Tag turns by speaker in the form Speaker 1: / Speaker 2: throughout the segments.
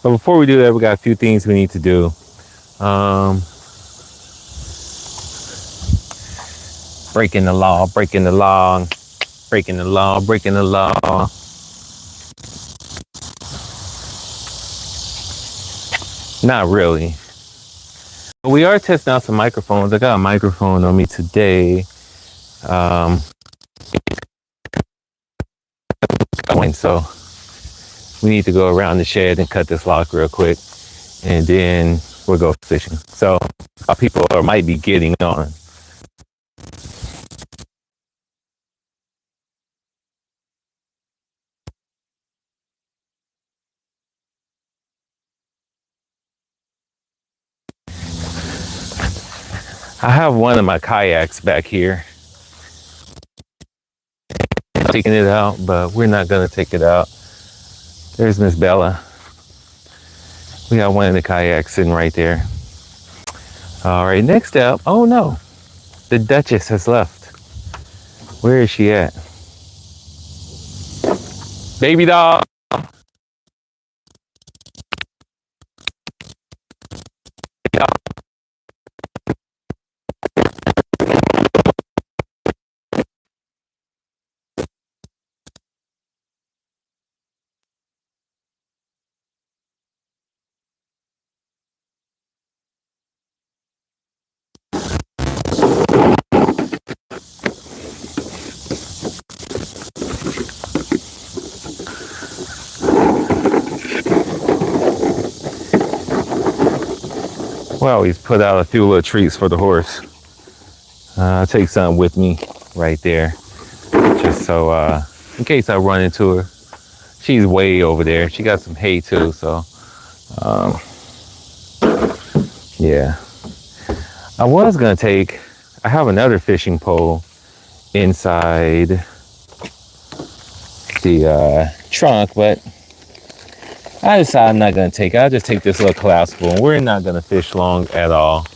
Speaker 1: But before we do that, we got a few things we need to do. Um, breaking the law, breaking the law, breaking the law, breaking the law. Not really. We are testing out some microphones. I got a microphone on me today. So we need to go around the shed and cut this lock real quick, and then we'll go fishing. So people might be getting on. I have one of my kayaks back here. I'm taking it out, but we're not gonna take it out. There's Miss Bella. We got one of the kayaks sitting right there. All right, next up. Oh no, the Duchess has left. Where is she at? Baby dog. We always put out a few little treats for the horse. I'll take some with me right there, just so in case I run into her. She's way over there. She got some hay too, so yeah. I was gonna take. I have another fishing pole inside the trunk, but I decided I'm not gonna take it. I'll just take this little collapsible, and we're not gonna fish long at all.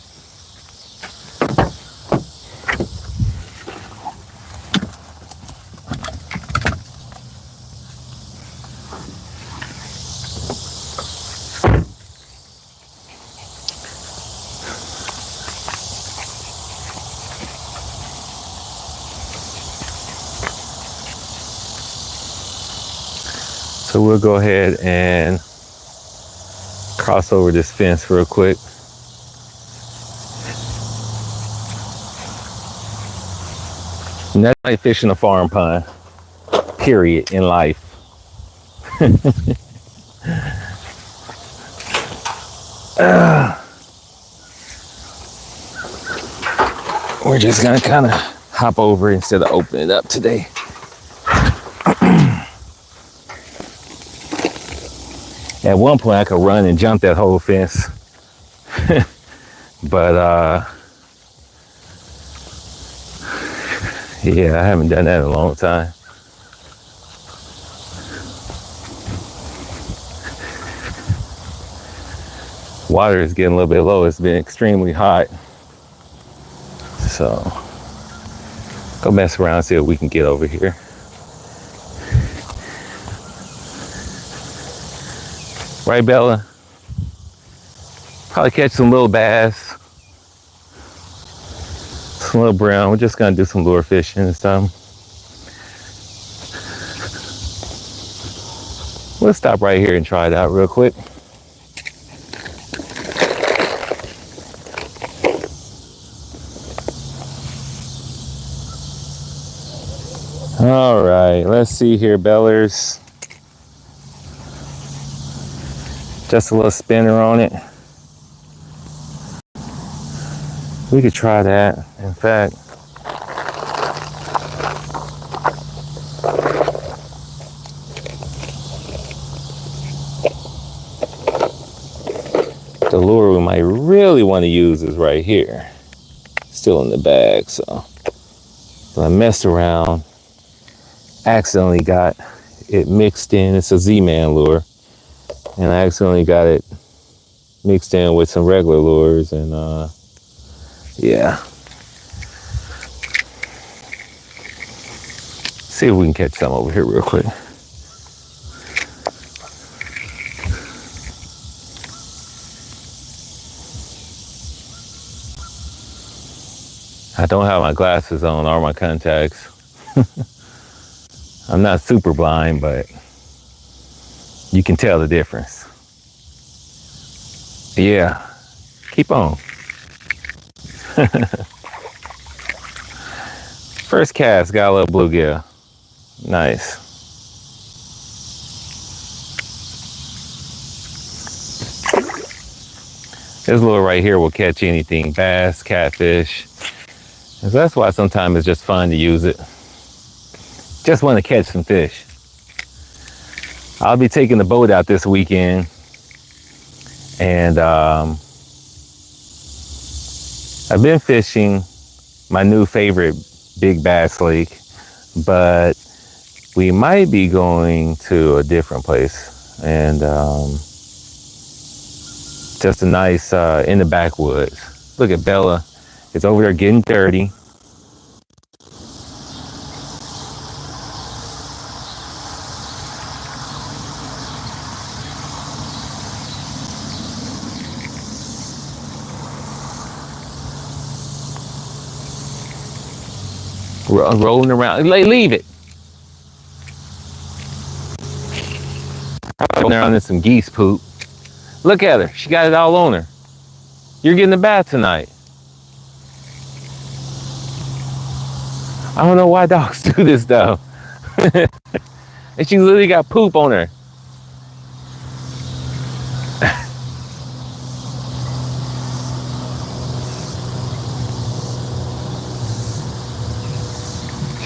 Speaker 1: So we'll go ahead and cross over this fence real quick. And that's like fishing a farm pond, period, in life. We're just gonna kind of hop over instead of opening it up today. At one point I could run and jump that whole fence. But yeah, I haven't done that in a long time. Water is getting a little bit low. It's been extremely hot. So go mess around and see if we can get over here. Right, Bella? Probably catch some little bass, some little brown. We're just gonna do some lure fishing and stuff. We'll stop right here and try it out real quick. All right, let's see here, Bellers. Just a little spinner on it. We could try that. In fact, the lure we might really want to use is right here. Still in the bag, so I messed around, accidentally got it mixed in. It's a Z-Man lure, and I accidentally got it mixed in with some regular lures, and yeah. See if we can catch some over here real quick. I don't have my glasses on or my contacts. I'm not super blind, but you can tell the difference. Yeah, keep on. First cast, got a little bluegill. Nice. This little right here will catch anything, bass, catfish. So that's why sometimes it's just fun to use it. Just want to catch some fish. I'll be taking the boat out this weekend, and I've been fishing my new favorite big bass lake, but we might be going to a different place, and just a nice in the backwoods. Look at Bella, it's over there getting dirty. Rolling around. Leave it. Rolling around in some geese poop. Look at her. She got it all on her. You're getting a bath tonight. I don't know why dogs do this though. And she literally got poop on her.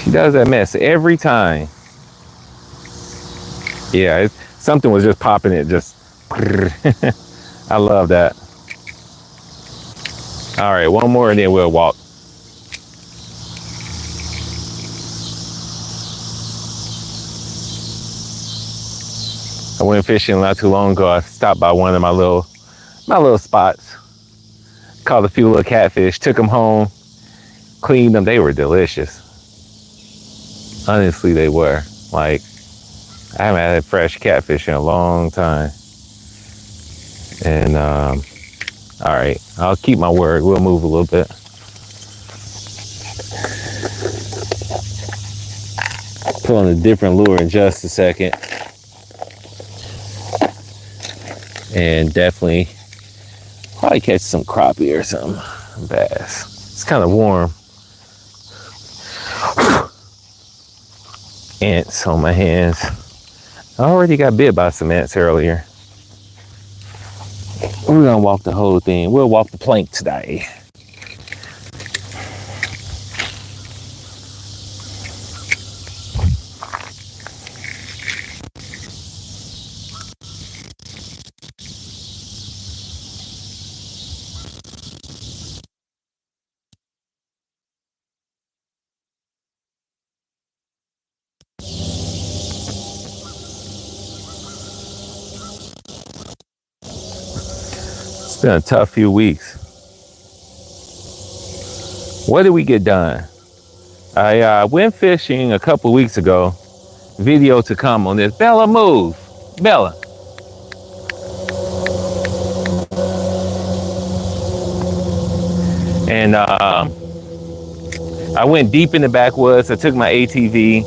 Speaker 1: She does that mess every time. Yeah, something was just popping it. Just, I love that. All right, one more and then we'll walk. I went fishing not too long ago. I stopped by one of my little spots. Caught a few little catfish. Took them home. Cleaned them. They were delicious. Honestly, they were. Like, I haven't had fresh catfish in a long time. And all right, I'll keep my word. We'll move a little bit. Put on a different lure in just a second. And definitely probably catch some crappie or some bass. It's kind of warm. Ants on my hands. I already got bit by some ants earlier. We're gonna walk the whole thing. We'll walk the plank today. It's been a tough few weeks. What did we get done? I went fishing a couple weeks ago. Video to come on this. Bella, move. Bella. And I went deep in the backwoods. I took my ATV.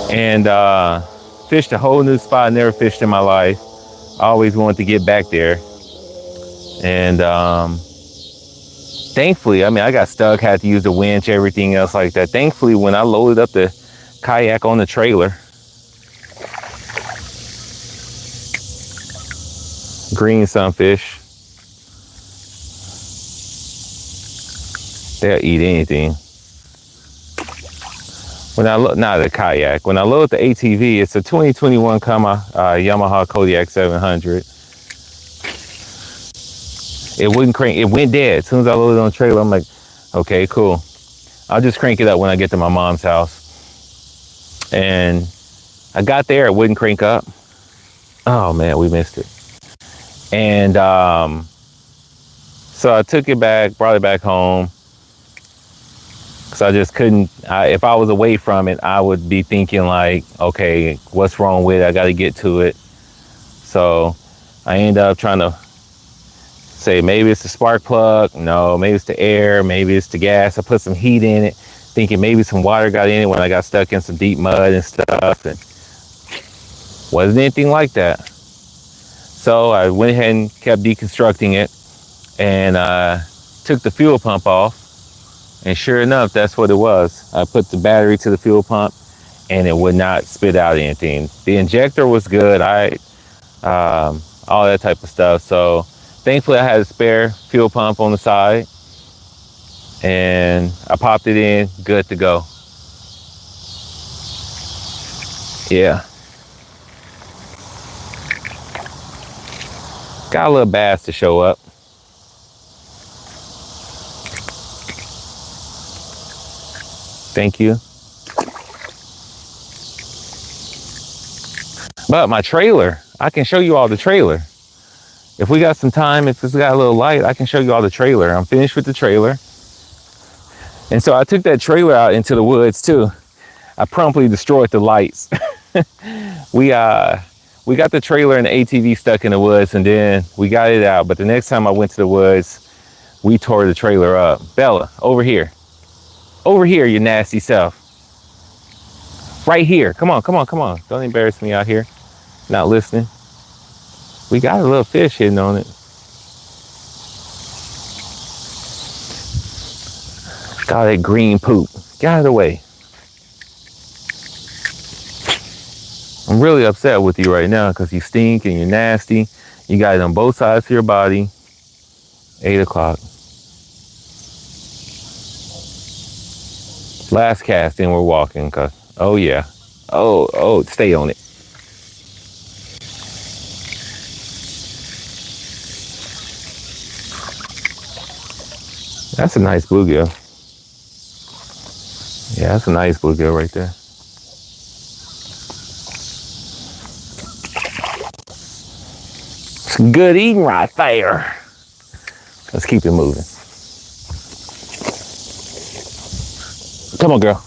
Speaker 1: And fished a whole new spot I never fished in my life. I always wanted to get back there. And thankfully, I mean, I got stuck, had to use the winch, everything else like that. Thankfully, when I loaded up the kayak on the trailer, green sunfish, they'll eat anything. When I look, not the kayak, when I load the ATV, it's a 2021 Yamaha Kodiak 700. It wouldn't crank, it went dead. As soon as I loaded on the trailer, I'm like, okay, cool. I'll just crank it up when I get to my mom's house. And I got there, it wouldn't crank up. Oh man, we missed it. And so I took it back, brought it back home. Cause I just couldn't, if I was away from it, I would be thinking like, okay, what's wrong with it? I got to get to it. So So I end up trying to say maybe it's the spark plug. No, maybe it's the air. Maybe it's the gas. I put some heat in it, thinking maybe some water got in it when I got stuck in some deep mud and stuff. And wasn't anything like that. So I went ahead and kept deconstructing it and took the fuel pump off. And sure enough, that's what it was. I put the battery to the fuel pump and it would not spit out anything. The injector was good. All that type of stuff. So thankfully I had a spare fuel pump on the side and I popped it in, good to go. Yeah. Got a little bass to show up. Thank you. But my trailer, I can show you all the trailer. If we got some time, if it's got a little light, I can show you all the trailer. I'm finished with the trailer. And so I took that trailer out into the woods too. I promptly destroyed the lights. We got the trailer and the ATV stuck in the woods and then we got it out. But the next time I went to the woods, we tore the trailer up. Bella, over here. Over here, you nasty self. Right here. Come on, come on, come on. Don't embarrass me out here. Not listening. We got a little fish hitting on it. Got that green poop. Get out of the way. I'm really upset with you right now because you stink and you're nasty. You got it on both sides of your body. 8 o'clock. Last cast in, we're walking. Cause, oh yeah. Oh, stay on it. That's a nice bluegill. Yeah, that's a nice bluegill right there. It's good eating right there. Let's keep it moving. Come on, girl.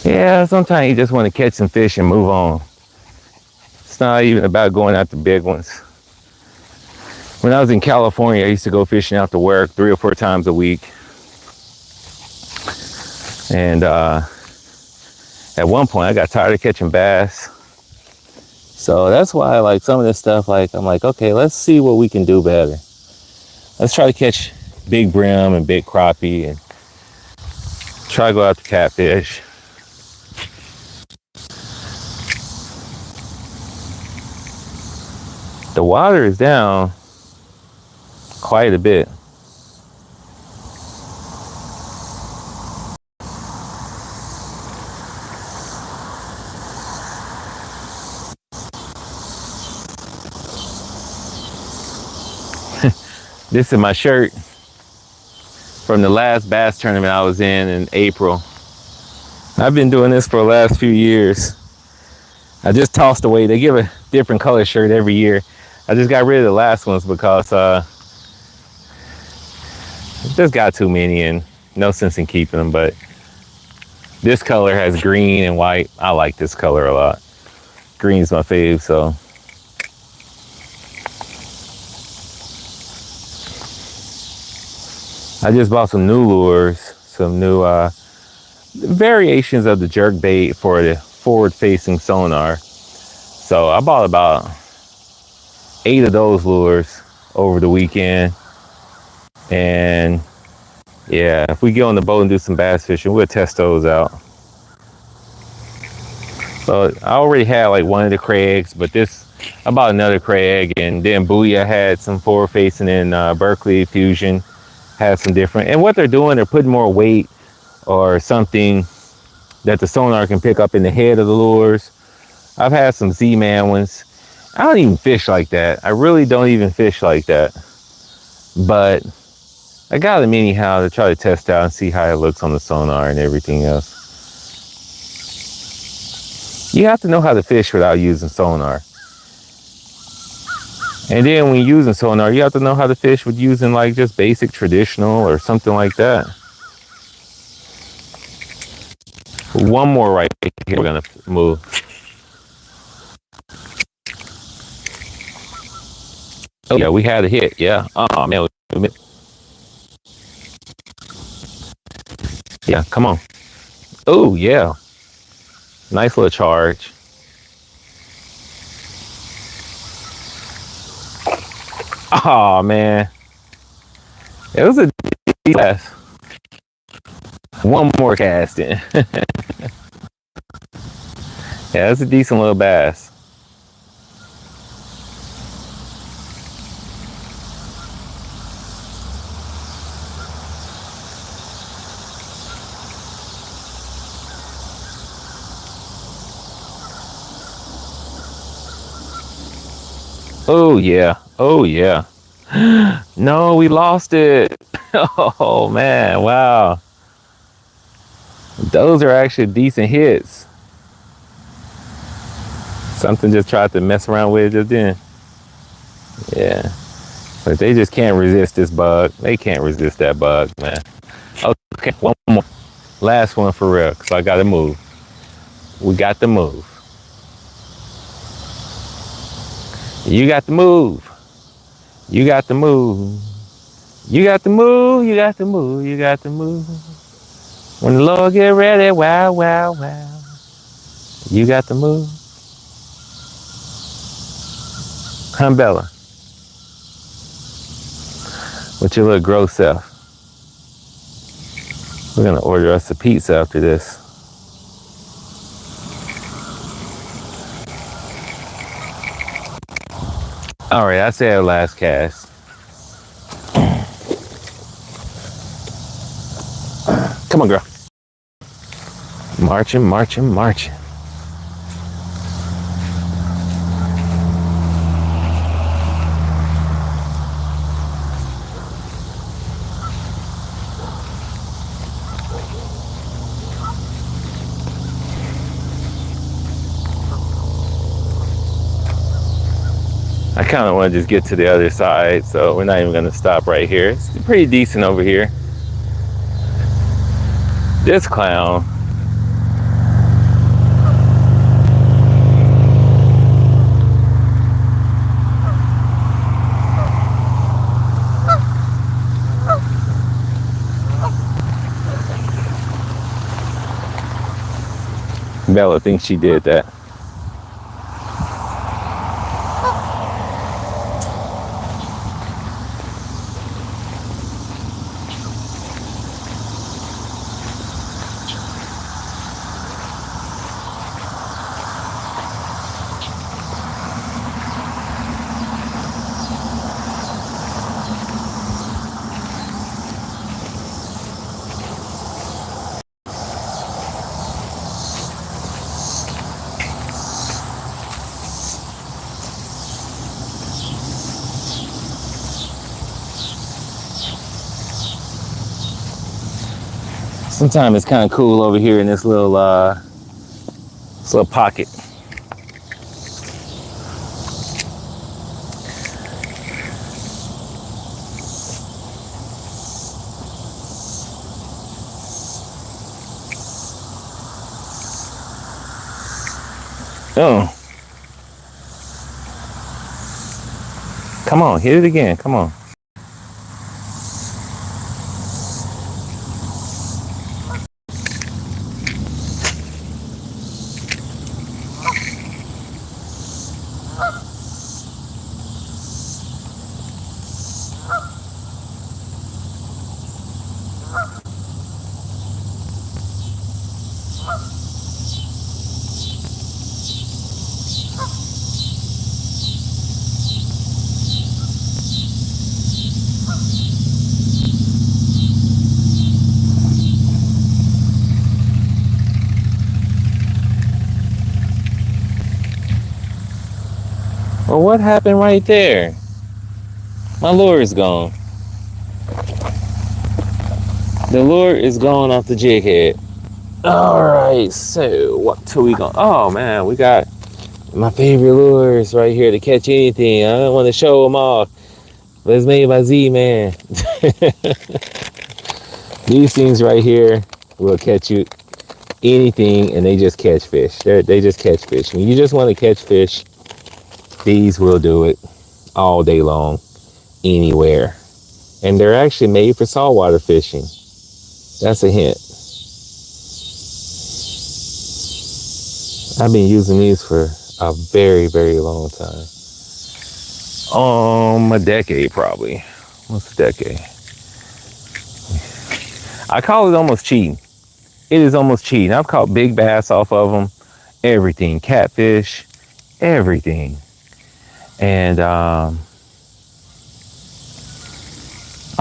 Speaker 1: Yeah, sometimes you just want to catch some fish and move on. It's not even about going after big ones. When I was in California, I used to go fishing after work 3 or 4 times a week. And at one point, I got tired of catching bass. So that's why I like some of this stuff. Like, I'm like, okay, let's see what we can do better. Let's try to catch big brim and big crappie and try to go after catfish. The water is down quite a bit. This is my shirt from the last bass tournament I was in April. I've been doing this for the last few years. I just tossed away. They give a different color shirt every year. I just got rid of the last ones because just got too many and no sense in keeping them. But this color has green and white. I like this color a lot. Green's my fave, so. I just bought some new lures, some new variations of the jerk bait for the forward-facing sonar. So I bought about 8 of those lures over the weekend. And yeah, if we get on the boat and do some bass fishing, we'll test those out. So I already had like one of the Craigs, but I bought another Craig, and then Booyah had some forward-facing in Berkeley Fusion. Has some different, and what they're doing, they're putting more weight or something that the sonar can pick up in the head of the lures. I've had some Z-Man ones. I don't even fish like that. I really don't even fish like that. But I got them anyhow to try to test out and see how it looks on the sonar and everything else. You have to know how to fish without using sonar. And then when you're using sonar, you have to know how to fish with using like just basic traditional or something like that. One more right here. We're gonna move. Oh yeah, we had a hit. Yeah. Oh man. Yeah. Come on. Oh yeah. Nice little charge. Oh man. It was a cast. One more casting. Yeah, it's a decent little bass. Oh yeah. Oh yeah. No, we lost it. Oh man, wow. Those are actually decent hits. Something just tried to mess around with it just then. Yeah. So they just can't resist this bug. They can't resist that bug, man. Okay, one more. Last one for real, because I gotta move. We got to move. You got to move. You got to move. You got to move. You got to move. You got to move. When the Lord get ready, wow, wow, wow. You got to move. Huh, Bella? With your little gross self. We're gonna order us a pizza after this. All right, I say our last cast. Come on, girl. Marching, marching, marching. I kind of want to just get to the other side, so we're not even going to stop right here. It's pretty decent over here. This clown. Bella thinks she did that. Sometimes it's kind of cool over here in this little pocket. Oh, come on, hit it again. Come on. Well, what happened right there? My lure is gone. The lure is gone off the jig head. All right, so what till we go? Oh man, we got My favorite lures right here to catch anything. I don't want to show them off, but it's made by Z-Man. These things right here will catch you anything, and they just catch fish. They just catch fish. When you just want to catch fish, these will do it all day long, anywhere. And they're actually made for saltwater fishing. That's a hint. I've been using these for a very, very long time. A decade probably. What's a decade? I call it almost cheating. It is almost cheating. I've caught big bass off of them, everything, catfish, everything. And all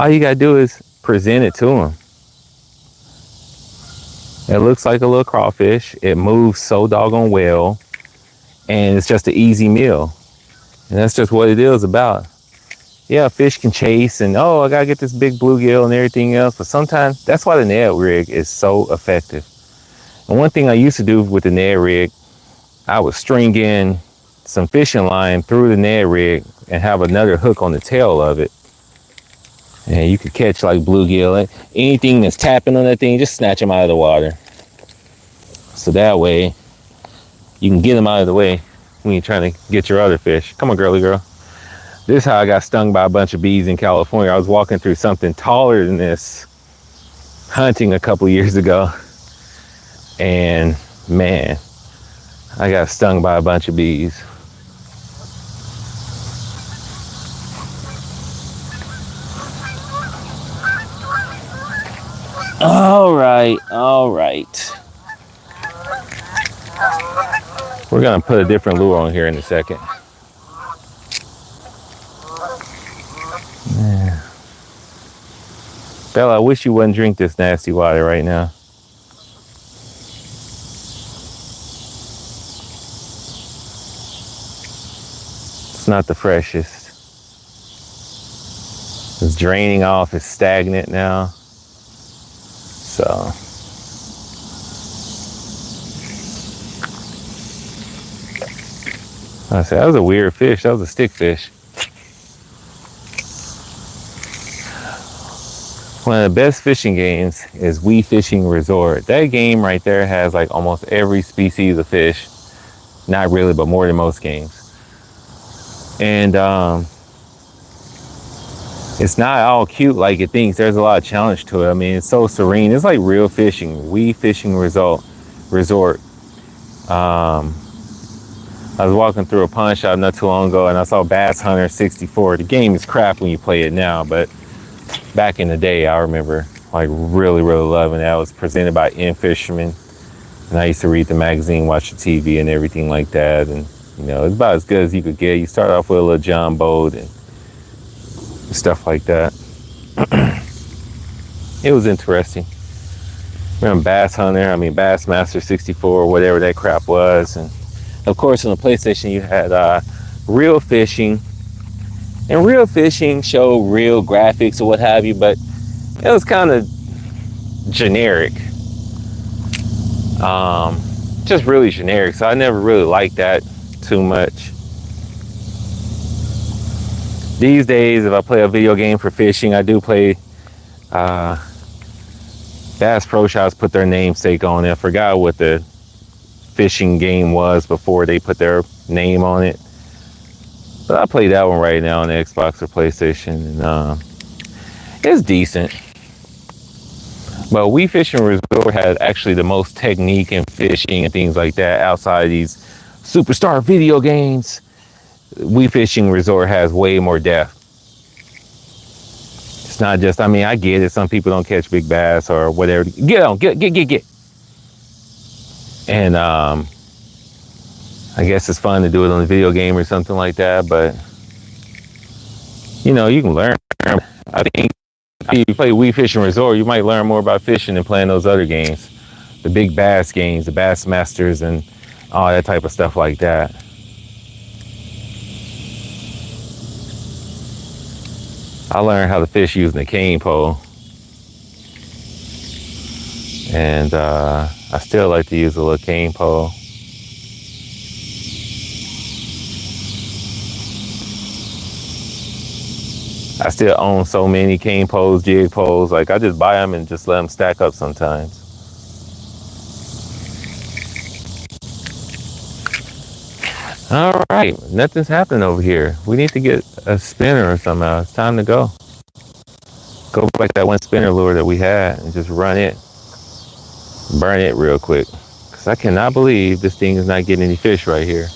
Speaker 1: you gotta do is present it to them. It looks like a little crawfish. It moves so doggone well, and it's just an easy meal. And that's just what it is about. Yeah, fish can chase and, oh, I gotta get this big bluegill and everything else, but sometimes that's why the Ned rig is so effective. And one thing I used to do with the Ned rig, I would string in some fishing line through the Ned rig and have another hook on the tail of it. And you could catch like bluegill, anything that's tapping on that thing, just snatch them out of the water. So that way you can get them out of the way when you're trying to get your other fish. Come on, girly girl. This is how I got stung by a bunch of bees in California. I was walking through something taller than this, hunting a couple years ago. And man, I got stung by a bunch of bees. All right. We're gonna put a different lure on here in a second. Yeah. Bella, I wish you wouldn't drink this nasty water right now. It's not the freshest. It's draining off, it's stagnant now. So I said, that was a weird fish. That was a stick fish. One of the best fishing games is We Fishing Resort. That game right there has like almost every species of fish. Not really, but more than most games. And it's not all cute like it thinks. There's a lot of challenge to it. I mean, it's so serene. It's like real fishing. We Fishing Resort. I was walking through a pawn shop not too long ago, and I saw Bass Hunter 64. The game is crap when you play it now, but back in the day, I remember like really, really loving it. It was presented by In Fisherman, and I used to read the magazine, watch the TV, and everything like that. And you know, it's about as good as you could get. You start off with a little John boat and stuff like that. It was interesting. Remember Bass Master 64, whatever that crap was. And of course, on the PlayStation, you had Real Fishing. And Real Fishing showed real graphics or what have you, but it was kind of generic. Just really generic. So I never really liked that too much. These days, if I play a video game for fishing, I do play Bass Pro Shops put their namesake on it. I forgot what the fishing game was before they put their name on it. But I play that one right now on the Xbox or PlayStation, and it's decent. But We Fishing Resort had actually the most technique in fishing and things like that outside of these superstar video games. We Fishing Resort has way more depth. It's not just, I mean, I get it. Some people don't catch big bass or whatever. Get on, get. And I guess it's fun to do it on a video game or something like that, but you know, you can learn. I think if you play We Fishing Resort, you might learn more about fishing than playing those other games. The big bass games, the Bass Masters and all that type of stuff like that. I learned how to fish using a cane pole. And I still like to use a little cane pole. I still own so many cane poles, jig poles. Like I just buy them and just let them stack up sometimes. All right, nothing's happening over here. We need to get a spinner or something. It's time to go. Go back to that one spinner lure that we had and just run it, burn it real quick. Cause I cannot believe this thing is not getting any fish right here.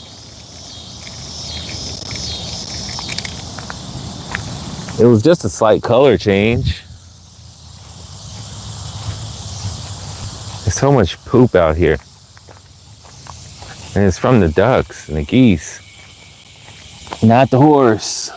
Speaker 1: It was just a slight color change. There's so much poop out here. And it's from the ducks and the geese, not the horse.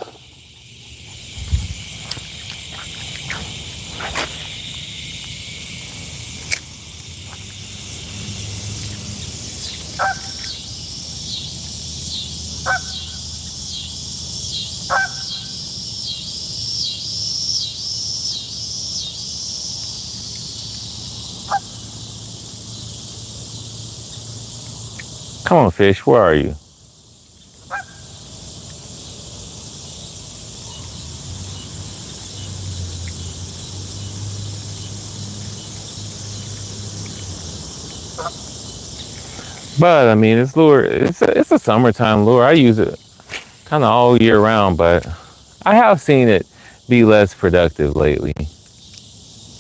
Speaker 1: Come on, fish, where are you? But I mean, this lure, it's a summertime lure. I use it kind of all year round, but I have seen it be less productive lately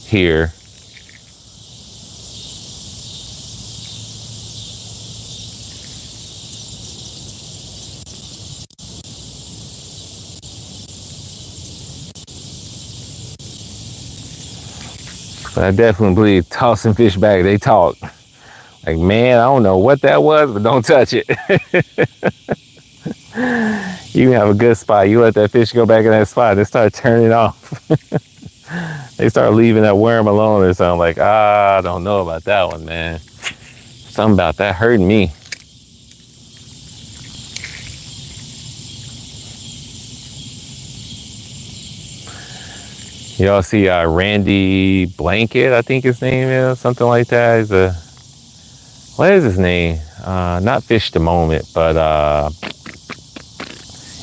Speaker 1: here. But I definitely believe tossing fish back, they talk. Like, man, I don't know what that was, but don't touch it. You can have a good spot. You let that fish go back in that spot, they start turning off. They start leaving that worm alone or something. Like, I don't know about that one, man. Something about that hurting me. Y'all see Randy Blanket, I think his name is, something like that. He's a, what is his name? Not Fish the Moment, but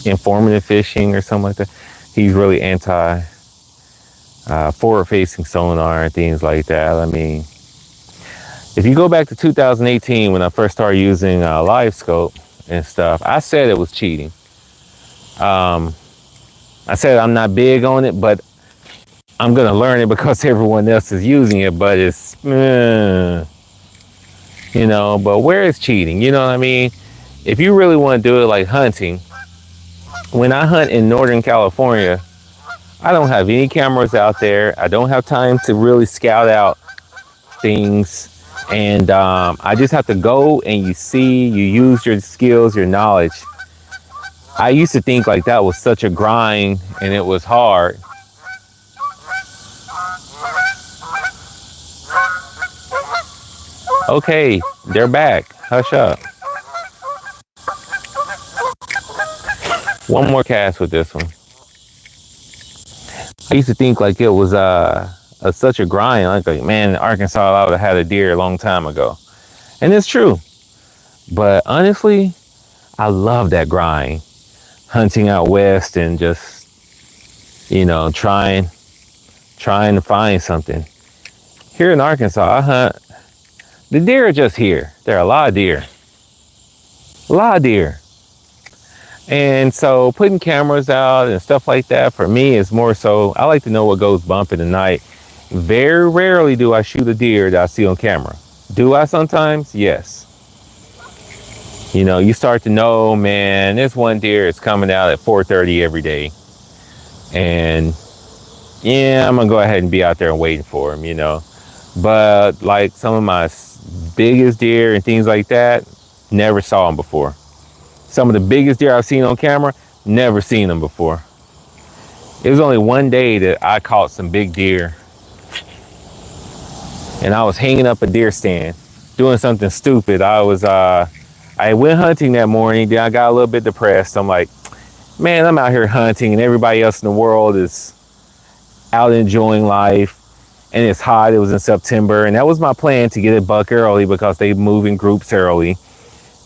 Speaker 1: informative fishing or something like that. He's really anti forward-facing sonar and things like that. I mean, if you go back to 2018 when I first started using live scope and stuff, I said it was cheating. I said I'm not big on it, but I'm gonna learn it because everyone else is using it. But it's, you know, but where is cheating? You know what I mean? If you really want to do it like hunting, when I hunt in Northern California, I don't have any cameras out there. I don't have time to really scout out things. And I just have to go and you see, you use your skills, your knowledge. I used to think like that was such a grind and it was hard. Okay, they're back. Hush up. One more cast with this one. I used to think like it was such a grind. Like, man, in Arkansas, I would have had a deer a long time ago. And it's true. But honestly, I love that grind. Hunting out west and just, you know, trying to find something. Here in Arkansas, I hunt. The deer are just here. There are a lot of deer. A lot of deer. And so putting cameras out and stuff like that for me is more so, I like to know what goes bump in the night. Very rarely do I shoot a deer that I see on camera. Do I sometimes? Yes. You know, you start to know, man, this one deer is coming out at 4:30 every day. And yeah, I'm gonna go ahead and be out there and waiting for him, you know. But like some of my biggest deer and things like that, never saw them before. Some of the biggest deer I've seen on camera, never seen them before. It was only one day that I caught some big deer. And I was hanging up a deer stand, doing something stupid. I went hunting that morning, then I got a little bit depressed. I'm like, man, I'm out here hunting and everybody else in the world is out enjoying life. And it's hot, it was in September. And that was my plan, to get a buck early because they move in groups early.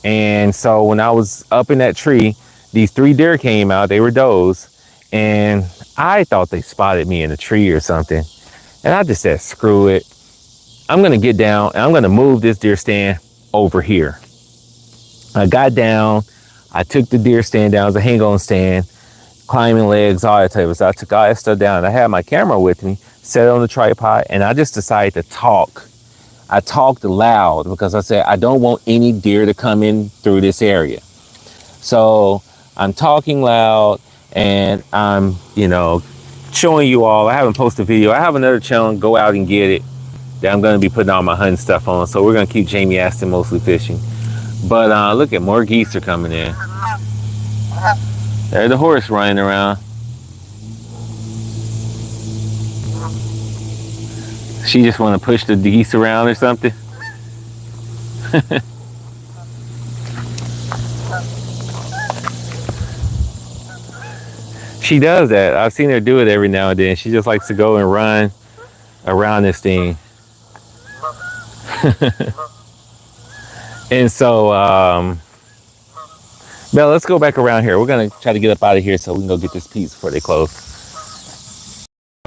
Speaker 1: And so when I was up in that tree, these 3 deer came out, they were does. And I thought they spotted me in a tree or something. And I just said, screw it. I'm going to get down and I'm going to move this deer stand over here. I got down. I took the deer stand down. It was a hang-on stand, climbing legs, all that type of stuff. I took all that stuff down. And I had my camera with me, set it on the tripod, and I just decided to talk. I talked loud because I said, I don't want any deer to come in through this area. So I'm talking loud and I'm, showing you all. I haven't posted a video. I have another channel, Go Out and Get It, that I'm going to be putting all my hunting stuff on. So we're going to keep Jamie Aston mostly fishing. But look at more geese are coming in. There's the horse running around. She just want to push the geese around or something. She does that. I've seen her do it every now and then. She just likes to go and run around this thing. And so, Bella, let's go back around here. We're going to try to get up out of here so we can go get this piece before they close.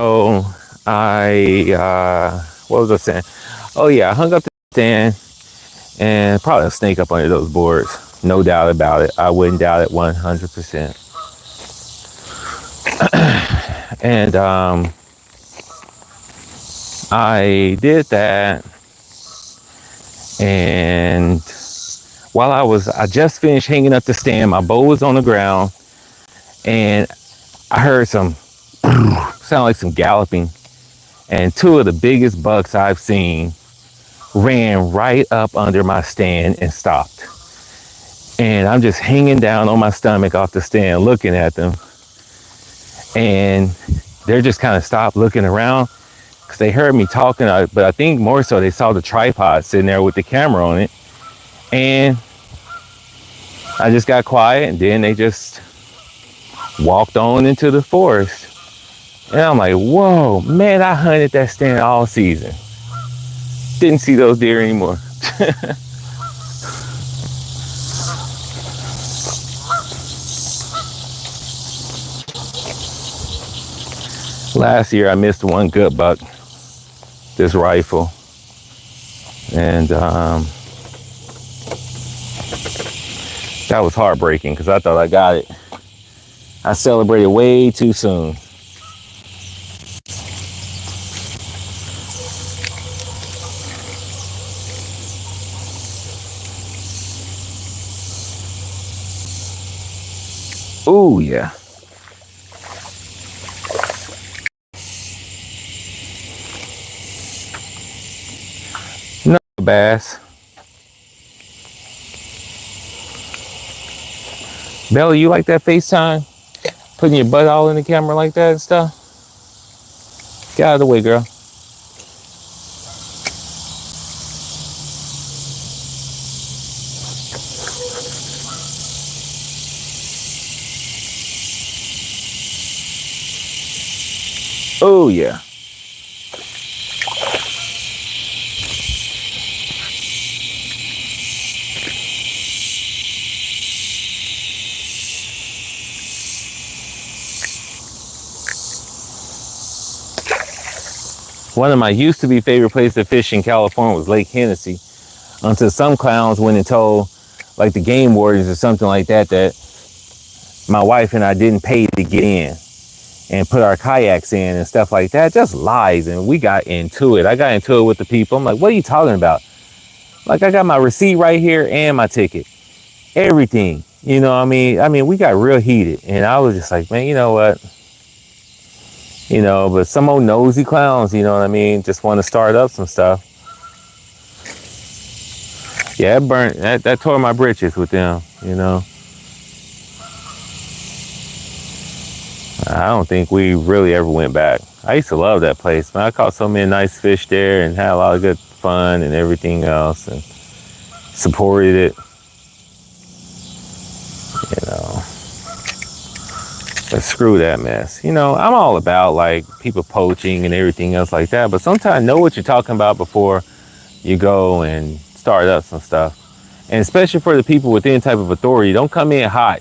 Speaker 1: So, what was I saying? Oh yeah, I hung up the stand and probably a snake up under those boards. No doubt about it. I wouldn't doubt it 100%. And I did that, and while I just finished hanging up the stand, my bow was on the ground, and I heard some sound like some galloping, and two of the biggest bucks I've seen ran right up under my stand and stopped. And I'm just hanging down on my stomach off the stand looking at them, and they're just kind of stopped looking around because they heard me talking, but I think more so they saw the tripod sitting there with the camera on it. And I just got quiet, and then they just walked on into the forest. And I'm like, whoa, man, I hunted that stand all season. Didn't see those deer anymore. Last year I missed one good buck, this rifle. And that was heartbreaking because I thought I got it. I celebrated way too soon. Oh yeah. No bass. Bella, you like that FaceTime? Putting your butt all in the camera like that and stuff? Get out of the way, girl. Oh yeah. One of my used to be favorite places to fish in California was Lake Hennessy, until some clowns went and told like the game wardens or something like that my wife and I didn't pay to get in and put our kayaks in and stuff like that. Just lies. And we got into it. I got into it with the people. I'm like, what are you talking about? Like, I got my receipt right here and my ticket, everything. You know what I mean? We got real heated, and I was just like, man, you know what? But some old nosy clowns, you know what I mean, just want to start up some stuff. Yeah, that tore my britches with them, I don't think we really ever went back. I used to love that place, man. I caught so many nice fish there and had a lot of good fun and everything else, and supported it, But screw that mess. I'm all about like people poaching and everything else like that, but sometimes know what you're talking about before you go and start up some stuff. And especially for the people with any type of authority, don't come in hot.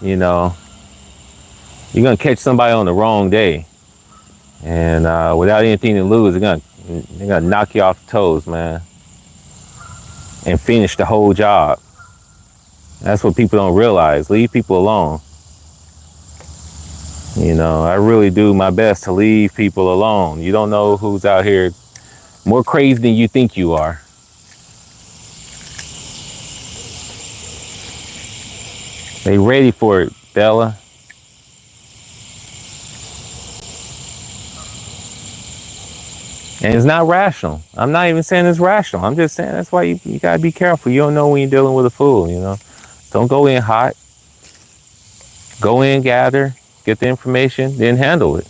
Speaker 1: You You're gonna catch somebody on the wrong day, and without anything to lose, they're gonna knock you off the toes, man, and finish the whole job. That's what people don't realize. Leave people alone. You know, I really do my best to leave people alone. You don't know who's out here more crazy than you think you are. They ready for it, Bella. And it's not rational. I'm not even saying it's rational. I'm just saying that's why you gotta be careful. You don't know when you're dealing with a fool, you know. Don't go in hot. Go in, gather, get the information, then handle it.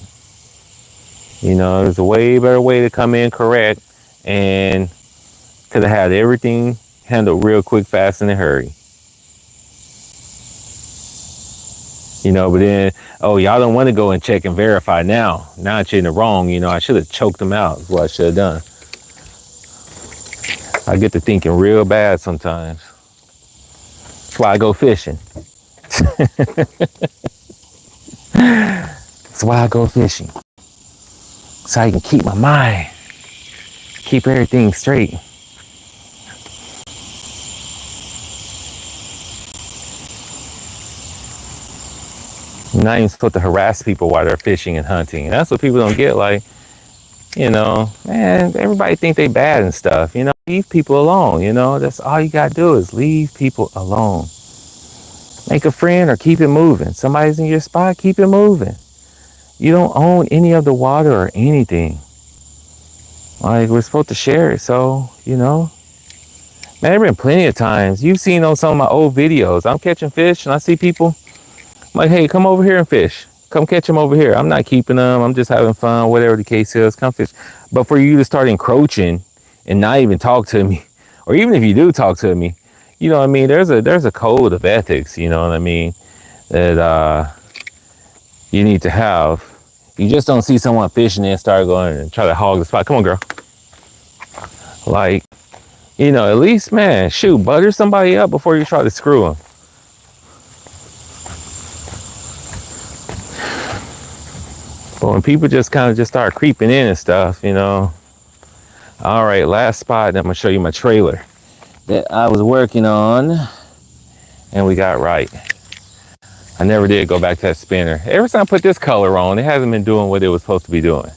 Speaker 1: You know, there's a way better way to come in correct and could have had everything handled real quick, fast, in a hurry. You know, but then, oh, y'all don't want to go and check and verify now. Now you're in the wrong. You know, I should have choked them out. Is what I should have done. I get to thinking real bad sometimes. That's why I go fishing. That's why I go fishing. So I can keep my mind, keep everything straight. You're not even supposed to harass people while they're fishing and hunting. And that's what people don't get. Like, you know, man, everybody think they bad and stuff. You know, leave people alone. You know, that's all you got to do is leave people alone. Make a friend or keep it moving. Somebody's in your spot, keep it moving. You don't own any of the water or anything. Like, we're supposed to share it. So, you know, man, there been plenty of times. You've seen on some of my old videos. I'm catching fish and I see people. I'm like, hey, come over here and fish. Come catch them over here. I'm not keeping them. I'm just having fun, whatever the case is. Come fish. But for you to start encroaching and not even talk to me, or even if you do talk to me, you know what I mean? There's a code of ethics, you know what I mean, that you need to have. You just don't see someone fishing and start going and try to hog the spot. Come on, girl. Like, you know, at least, man, shoot, butter somebody up before you try to screw them. But when people just kind of just start creeping in and stuff, you know. All right, last spot, and I'm gonna show you my trailer that I was working on, and we got right. I never did go back to that spinner. Ever since I put this color on, it hasn't been doing what it was supposed to be doing.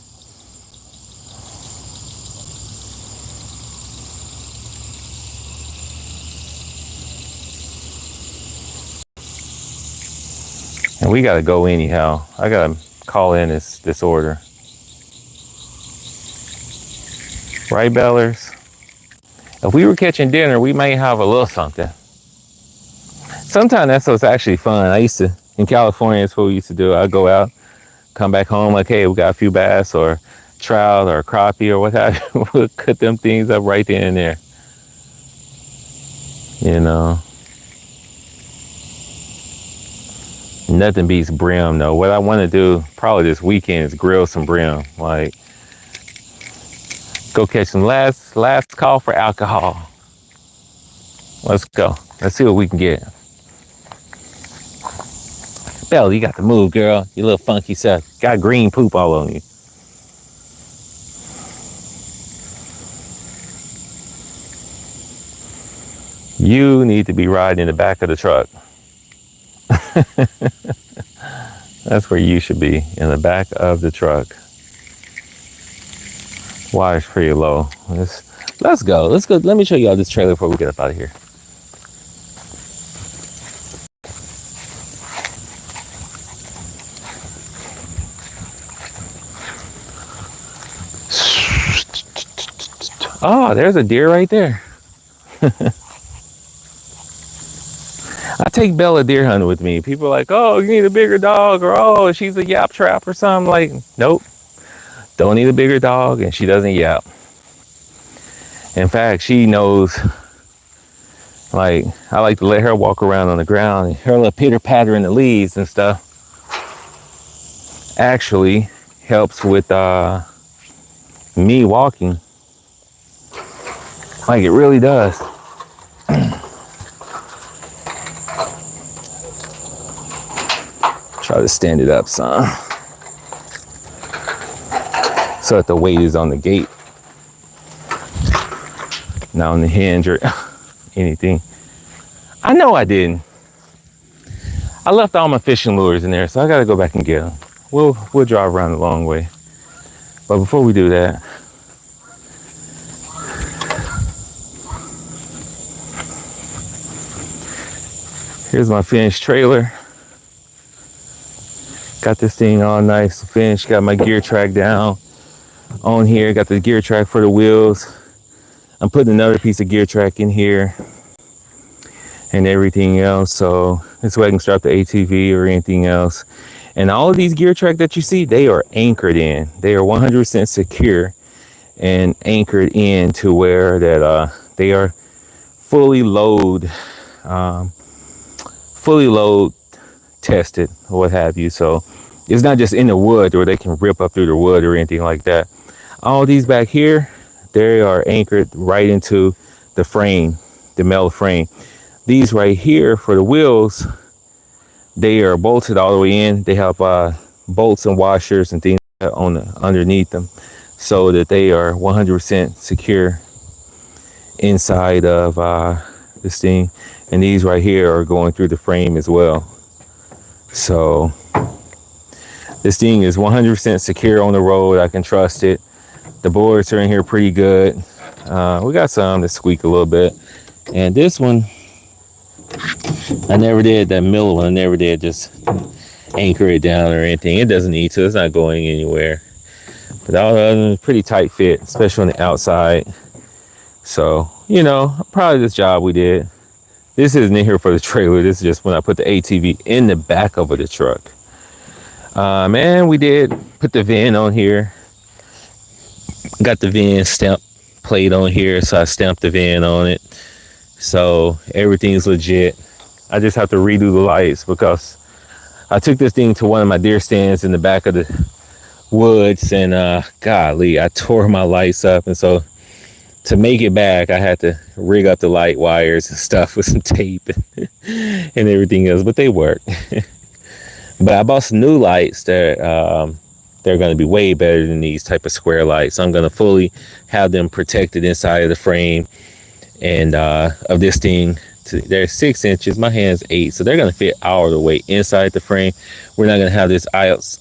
Speaker 1: And we gotta go anyhow. I gotta call in this order. Right, Bellers? If we were catching dinner, we might have a little something. Sometimes that's what's actually fun. I used to, in California, that's what we used to do. I'd go out, come back home, like, hey, we got a few bass or trout or crappie or what have you. We'll cut them things up right then and there. You know. Nothing beats brim, though. What I want to do probably this weekend is grill some brim. Like, go catch some last call for alcohol. Let's go. Let's see what we can get. Bella, you got to move, girl. You little funky self. Got green poop all on you. You need to be riding in the back of the truck. That's where you should be, in the back of the truck. Water's pretty low. Let's go. Let's go. Let me show you all this trailer before we get up out of here. Oh, there's a deer right there. I take Bella deer hunting with me. People are like, oh, you need a bigger dog, or oh, she's a yap trap or something. Like, nope. Don't need a bigger dog, and she doesn't yap. In fact, she knows, like, I like to let her walk around on the ground, and her little pitter patter in the leaves and stuff actually helps with me walking. Like, it really does. Try to stand it up some so that the weight is on the gate, not on the hinge or anything. I know I didn't. I left all my fishing lures in there, so I gotta go back and get them. We'll drive around the long way. But before we do that, here's my finished trailer. Got this thing all nice and finished. Got my gear track down on here. Got the gear track for the wheels. I'm putting another piece of gear track in here and everything else, so this way I can strap the ATV or anything else. And all of these gear track that you see, they are anchored in. They are 100% secure and anchored in to where that they are fully load tested or what have you. So it's not just in the wood where they can rip up through the wood or anything like that. All these back here, they are anchored right into the frame, the metal frame. These right here for the wheels, they are bolted all the way in. They have bolts and washers and things on underneath them, so that they are 100% secure inside of this thing. And these right here are going through the frame as well. So this thing is 100% secure on the road. I can trust it. The boards are in here pretty good. We got some that squeak a little bit. And this one, I never did, that middle one, I never did just anchor it down or anything. It doesn't need to, it's not going anywhere. But all the other ones pretty tight fit, especially on the outside. So, you know, probably this job we did. This isn't in here for the trailer. This is just when I put the ATV in the back of the truck. And we did put the VIN on here. Got the VIN stamp plate on here, so I stamped the VIN on it. So everything's legit. I just have to redo the lights because I took this thing to one of my deer stands in the back of the woods, and golly, I tore my lights up. And so to make it back, I had to rig up the light wires and stuff with some tape and everything else, but they work. But I bought some new lights that they're going to be way better than these type of square lights. So I'm going to fully have them protected inside of the frame and of this thing. They're 6 inches, my hand's 8, so they're going to fit all the way inside the frame. We're not going to have this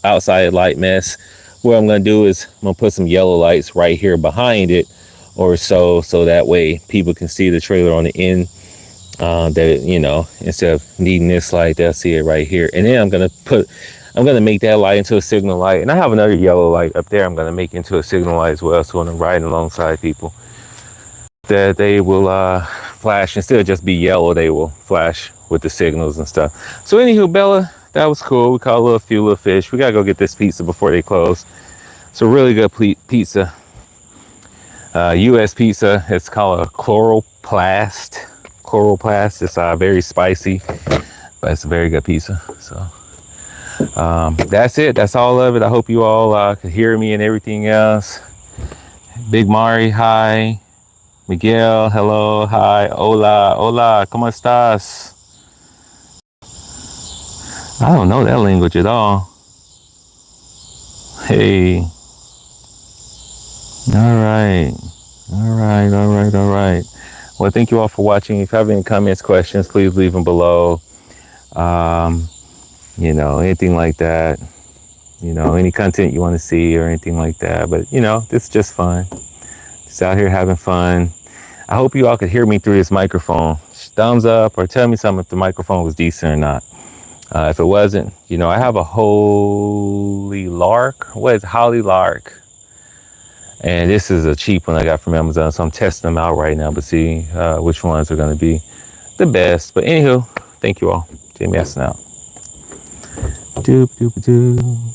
Speaker 1: outside light mess. What I'm going to do is I'm going to put some yellow lights right here behind it or so that way people can see the trailer on the end. That, you know, instead of needing this light, they'll see it right here. And then I'm going to make that light into a signal light. And I have another yellow light up there I'm going to make into a signal light as well. So when I'm riding alongside people, that they will flash. Instead of just be yellow, they will flash with the signals and stuff. So anywho, Bella, that was cool. We caught a few little fish. We got to go get this pizza before they close. It's a really good pizza. US pizza. It's called a chloroplast. It's very spicy, but it's a very good pizza. So that's it. That's all of it. I hope you all could hear me and everything else. Big Mari, hi. Miguel, hello, hi. Hola, ¿cómo estás? I don't know that language at all. Hey. All right. Well, thank you all for watching. If you have any comments, questions, please leave them below. You know, anything like that. You know, any content you want to see or anything like that. But, you know, this is just fun. Just out here having fun. I hope you all could hear me through this microphone. Thumbs up or tell me something if the microphone was decent or not. If it wasn't, you know, I have a Holy Lark. What is Holly Lark? And this is a cheap one I got from Amazon, so I'm testing them out right now to see which ones are going to be the best. But anywho, thank you all. Jamie Aston out. Doop, doop, doop.